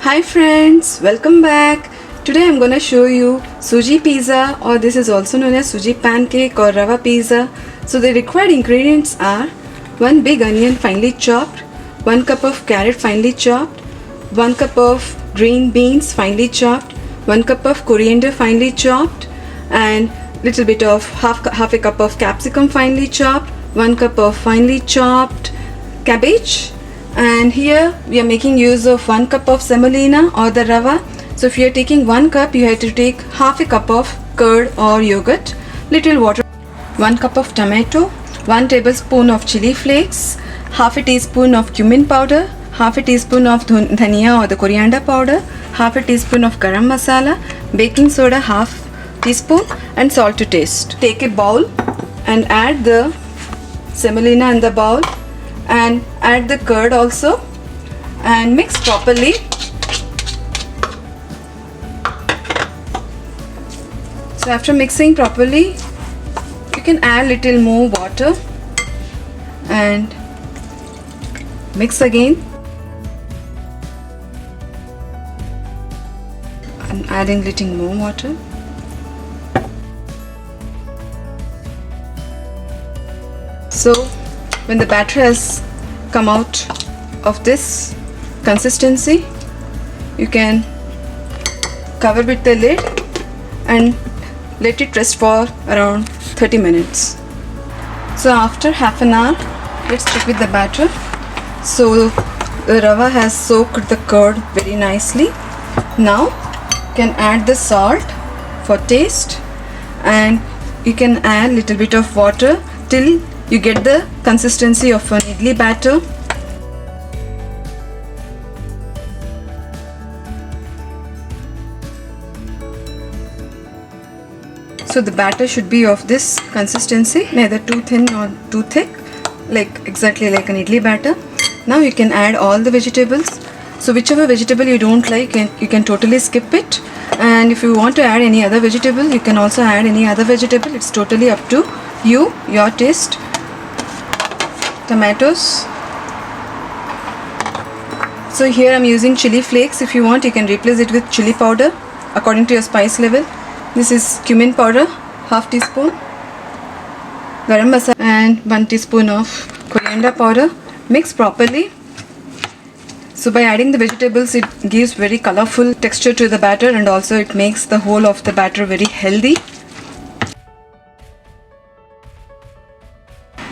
Hi friends, welcome back. Today I'm gonna show you suji pizza, or this is also known as suji pancake or rava pizza. So the required ingredients are 1 big onion finely chopped, 1 cup of carrot finely chopped, 1 cup of green beans finely chopped, 1 cup of coriander finely chopped, and little bit of half a cup of capsicum finely chopped, 1 cup of finely chopped cabbage. And here we are making use of 1 cup of semolina or the rava. So if you are taking 1 cup, you have to take half a cup of curd or yogurt, little water, 1 cup of tomato, 1 tablespoon of chili flakes, half a teaspoon of cumin powder, half a teaspoon of dhania or the coriander powder, half a teaspoon of garam masala, baking soda half teaspoon, and salt to taste. Take a bowl and add the semolina in the bowl and add the curd also and mix properly. So after mixing properly, you can add little more water and mix again. I'm adding little more water. So when the batter has come out of this consistency, you can cover with the lid and let it rest for around 30 minutes. So after half an hour, let's check with the batter. So the rava has soaked the curd very nicely. Now you can add the salt for taste, and you can add little bit of water till you get the consistency of an idli batter. So the batter should be of this consistency, neither too thin nor too thick, exactly like an idli batter. Now you can add all the vegetables. So whichever vegetable you don't like, you can totally skip it. And if you want to add any other vegetable, you can also add any other vegetable. It's totally up to you, your taste. Tomatoes. So here I'm using chili flakes. If you want, you can replace it with chili powder according to your spice level. This is cumin powder, half teaspoon, garam masala, and 1 teaspoon of coriander powder. Mix properly. So by adding the vegetables, it gives very colorful texture to the batter, and also it makes the whole of the batter very healthy.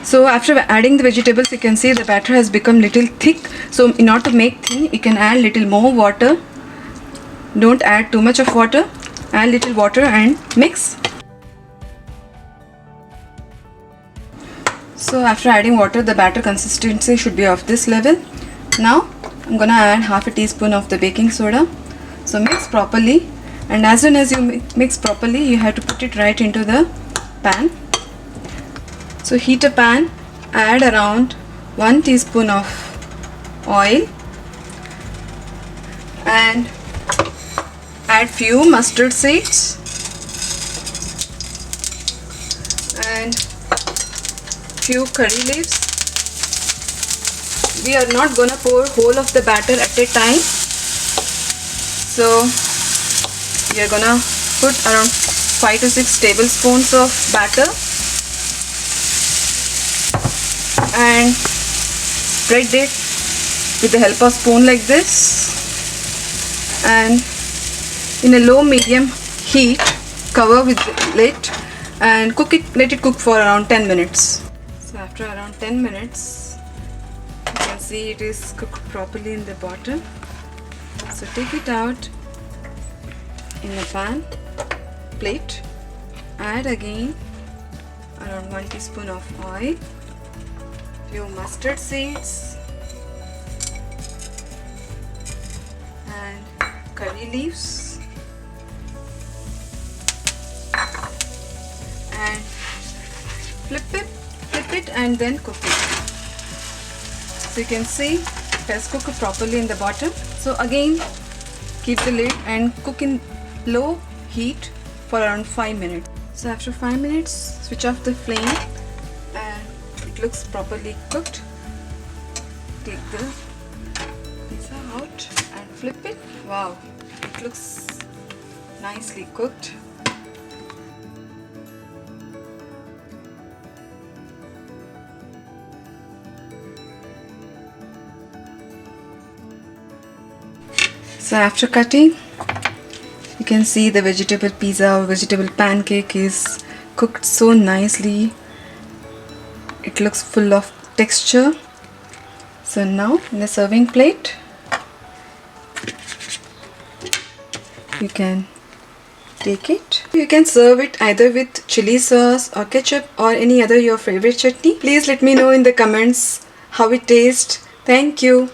So after adding the vegetables, you can see the batter has become little thick. So in order to make thin, you can add little more water. Don't add too much of water. Add little water and mix. So after adding water, the batter consistency should be of this level. Now I'm gonna add half a teaspoon of the baking soda. So mix properly, and as soon as you mix properly, you have to put it right into the pan. So heat a pan, add around 1 teaspoon of oil and add few mustard seeds and few curry leaves. We are not gonna pour whole of the batter at a time. So we are gonna put around 5 to 6 tablespoons of batter and spread it with the help of spoon like this, and in a low medium heat cover with the lid and let it cook for around 10 minutes. So after around 10 minutes, you can see it is cooked properly in the bottom. So take it out in a pan, plate, add again around 1 teaspoon of oil, few mustard seeds and curry leaves, and flip it and then cook it. So you can see it has cooked properly in the bottom. So again, keep the lid and cook in low heat for around 5 minutes. So after 5 minutes, switch off the flame and it looks properly cooked. Take the pizza out and flip it Wow, it looks nicely cooked. So after cutting, you can see the vegetable pizza or vegetable pancake is cooked so nicely. It looks full of texture. So now in the serving plate, you can take it. You can serve it either with chili sauce or ketchup or any other your favorite chutney. Please let me know in the comments how it tastes. Thank you.